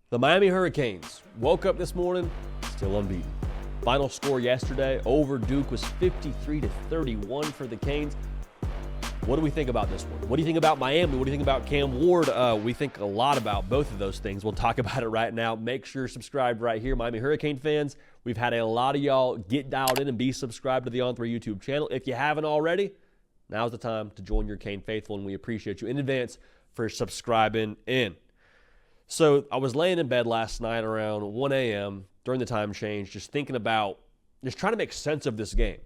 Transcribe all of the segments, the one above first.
The Miami Hurricanes woke up this morning still unbeaten. Final score yesterday over Duke was 53-31 for the Canes. What do we think about this one? What do you think about Miami? What do you think about Cam Ward? We think a lot about both of those things. We'll talk about it right now. Make sure you're subscribed right here, Miami Hurricane fans. We've had a lot of y'all get dialed in and be subscribed to the On3 YouTube channel. If you haven't already, now's the time to join your Cane faithful, and we appreciate you in advance for subscribing in. So I was laying in bed last night around 1 a.m. during the time change, just thinking about, just trying to make sense of this game.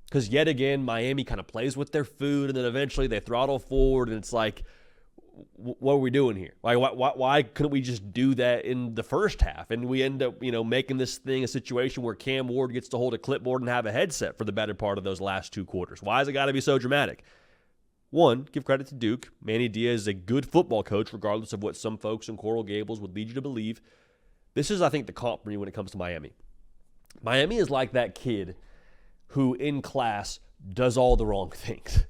Because yet again, Miami kind of plays with their food, and then eventually they throttle forward, and it's like, what are we doing here? Like, why couldn't we just do that in the first half? And we end up, making this thing a situation where Cam Ward gets to hold a clipboard and have a headset for the better part of those last two quarters. Why has it got to be so dramatic? One, give credit to Duke. Manny Diaz is a good football coach, regardless of what some folks in Coral Gables would lead you to believe. This is, I think, the comp for me when it comes to Miami. Miami is like that kid who in class does all the wrong things.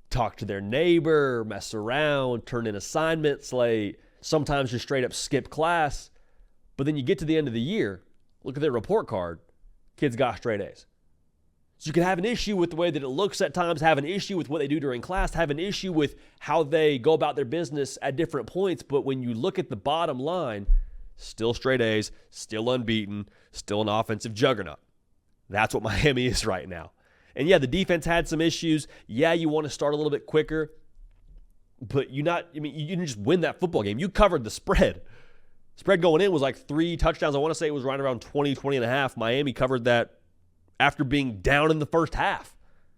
Talk to their neighbor, mess around, turn in assignments late, sometimes just straight up skip class. But then you get to the end of the year, look at their report card, kids got straight A's. So you can have an issue with the way that it looks at times, have an issue with what they do during class, have an issue with how they go about their business at different points. But when you look at the bottom line, still straight A's, still unbeaten, still an offensive juggernaut. That's what Miami is right now. And yeah, the defense had some issues. Yeah, you want to start a little bit quicker, but you didn't just win that football game. You covered the spread. Spread going in was like 3 touchdowns. I want to say it was right around 20 and a half. Miami covered that after being down in the first half.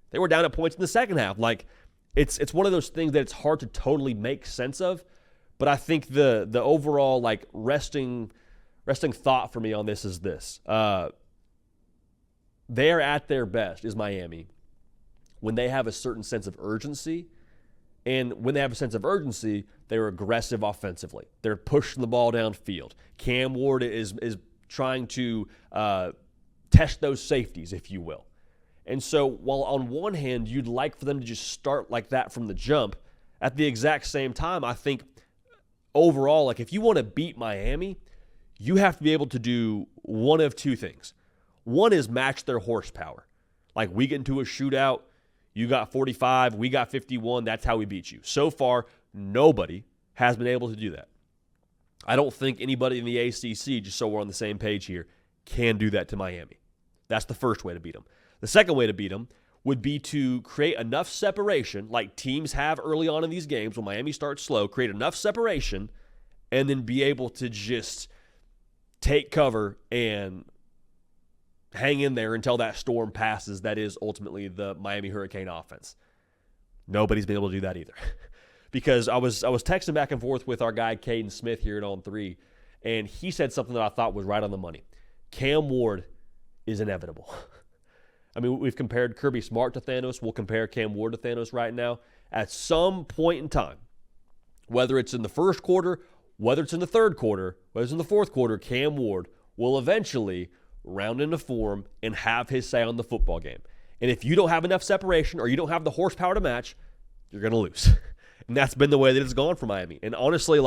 They were down at points in the second half. Like, it's one of those things that it's hard to totally make sense of. But I think the overall resting thought for me on this is this. They're at their best, is Miami, when they have a certain sense of urgency. And when they have a sense of urgency, they're aggressive offensively. They're pushing the ball downfield. Cam Ward is trying to test those safeties, if you will. And so while on one hand, you'd like for them to just start like that from the jump, at the exact same time, I think overall, if you want to beat Miami, you have to be able to do one of two things. One is match their horsepower. Like, we get into a shootout, you got 45, we got 51, that's how we beat you. So far, nobody has been able to do that. I don't think anybody in the ACC, just so we're on the same page here, can do that to Miami. That's the first way to beat them. The second way to beat them would be to create enough separation, like teams have early on in these games when Miami starts slow, create enough separation, and then be able to just take cover and hang in there until that storm passes. That is ultimately the Miami Hurricane offense. Nobody's been able to do that either. Because I was texting back and forth with our guy Caden Smith here at On3, and he said something that I thought was right on the money. Cam Ward is inevitable. I mean, we've compared Kirby Smart to Thanos. We'll compare Cam Ward to Thanos right now. At some point in time, whether it's in the first quarter, whether it's in the third quarter, whether it's in the fourth quarter, Cam Ward will eventually round into form and have his say on the football game. And if you don't have enough separation or you don't have the horsepower to match, you're going to lose. And that's been the way that it's gone for Miami. And honestly,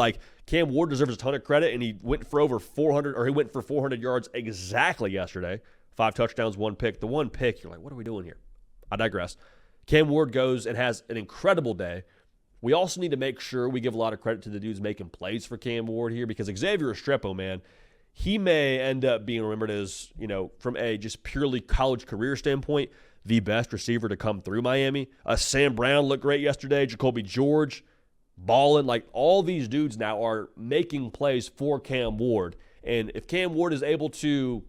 Cam Ward deserves a ton of credit, and he went for over 400, or he went for 400 yards exactly yesterday. 5 touchdowns, 1 pick. The 1 pick, you're like, what are we doing here? I digress. Cam Ward goes and has an incredible day. We also need to make sure we give a lot of credit to the dudes making plays for Cam Ward here, because Xavier Restrepo, man, he may end up being remembered as, from a just purely college career standpoint, the best receiver to come through Miami. Sam Brown looked great yesterday. Jacoby George, balling. All these dudes now are making plays for Cam Ward. And if Cam Ward is able to,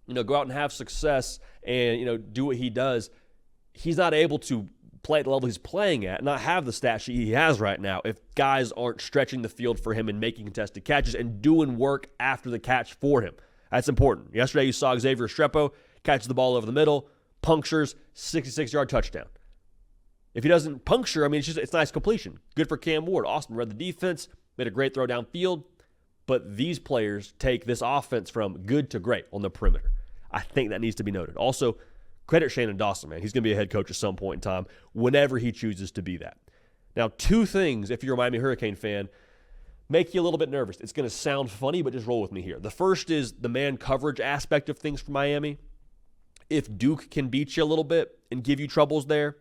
go out and have success and, do what he does, he's not able to play at the level he's playing at, not have the stat sheet he has right now, if guys aren't stretching the field for him and making contested catches and doing work after the catch for him. That's important. Yesterday you saw Xavier Restrepo catch the ball over the middle, punctures, 66-yard touchdown. If he doesn't puncture, it's nice completion. Good for Cam Ward. Austin read the defense, made a great throw downfield, but these players take this offense from good to great on the perimeter. I think that needs to be noted. Also, credit Shannon Dawson, man. He's going to be a head coach at some point in time whenever he chooses to be that. Now, 2 things, if you're a Miami Hurricane fan, make you a little bit nervous. It's going to sound funny, but just roll with me here. The first is the man coverage aspect of things for Miami. If Duke can beat you a little bit and give you troubles there,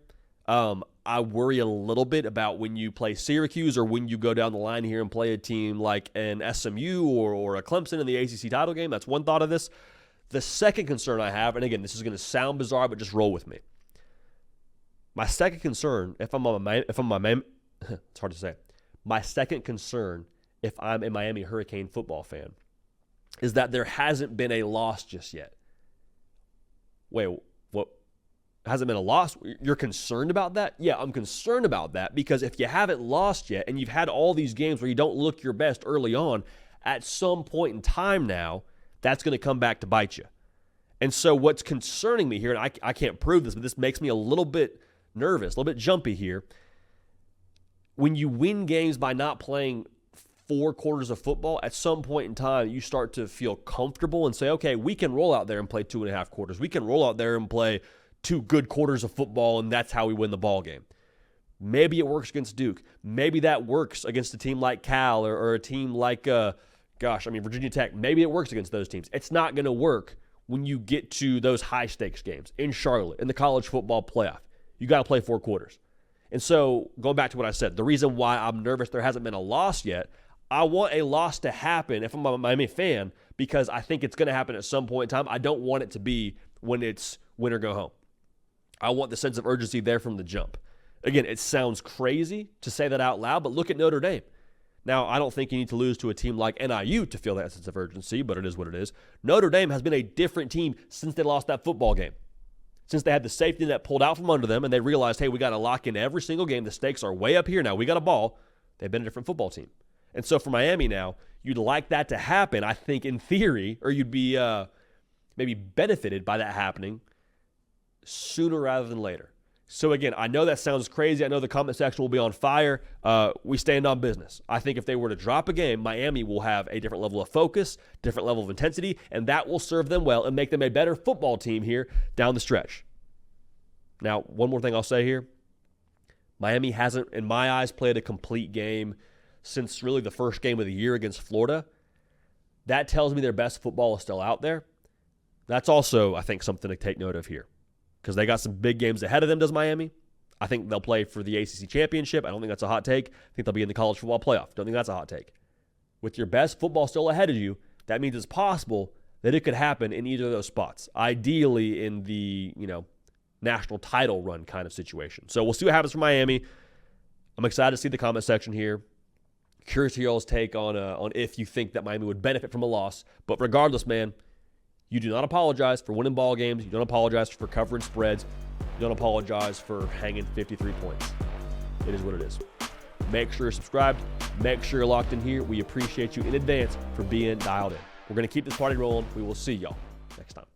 I worry a little bit about when you play Syracuse or when you go down the line here and play a team like an SMU or a Clemson in the ACC title game. That's one thought of this. The second concern I have, and again, this is going to sound bizarre, but just roll with me. My second concern, it's hard to say. My second concern, if I'm a Miami Hurricane football fan, is that there hasn't been a loss just yet. Wait, what? Hasn't been a loss? You're concerned about that? Yeah, I'm concerned about that because if you haven't lost yet and you've had all these games where you don't look your best early on, at some point in time now, that's going to come back to bite you. And so what's concerning me here, and I can't prove this, but this makes me a little bit nervous, a little bit jumpy here. When you win games by not playing 4 quarters of football, at some point in time, you start to feel comfortable and say, okay, we can roll out there and play 2.5 quarters. We can roll out there and play 2 good quarters of football, and that's how we win the ball game. Maybe it works against Duke. Maybe that works against a team like Cal or a team like, Virginia Tech. Maybe it works against those teams. It's not going to work when you get to those high-stakes games in Charlotte, in the college football playoff. You got to play 4 quarters. And so, going back to what I said, the reason why I'm nervous there hasn't been a loss yet, I want a loss to happen if I'm a Miami fan because I think it's going to happen at some point in time. I don't want it to be when it's win or go home. I want the sense of urgency there from the jump. Again, it sounds crazy to say that out loud, but look at Notre Dame. Now, I don't think you need to lose to a team like NIU to feel that sense of urgency, but it is what it is. Notre Dame has been a different team since they lost that football game. Since they had the safety net pulled out from under them and they realized, hey, we got to lock in every single game. The stakes are way up here now. We got a ball. They've been a different football team. And so for Miami now, you'd like that to happen, I think, in theory, or you'd be maybe benefited by that happening sooner rather than later. So again, I know that sounds crazy. I know the comment section will be on fire. We stand on business. I think if they were to drop a game, Miami will have a different level of focus, different level of intensity, and that will serve them well and make them a better football team here down the stretch. Now, one more thing I'll say here. Miami hasn't, in my eyes, played a complete game since really the first game of the year against Florida. That tells me their best football is still out there. That's also, I think, something to take note of here. Because they got some big games ahead of them, does Miami. I think they'll play for the ACC championship. I don't think that's a hot take. I think they'll be in the college football playoff. Don't think that's a hot take. With your best football still ahead of you, that means it's possible that it could happen in either of those spots. Ideally in the, national title run kind of situation. So we'll see what happens for Miami. I'm excited to see the comment section here. Curious to hear y'all's take on if you think that Miami would benefit from a loss. But regardless, man, you do not apologize for winning ball games. You don't apologize for covering spreads. You don't apologize for hanging 53 points. It is what it is. Make sure you're subscribed. Make sure you're locked in here. We appreciate you in advance for being dialed in. We're going to keep this party rolling. We will see y'all next time.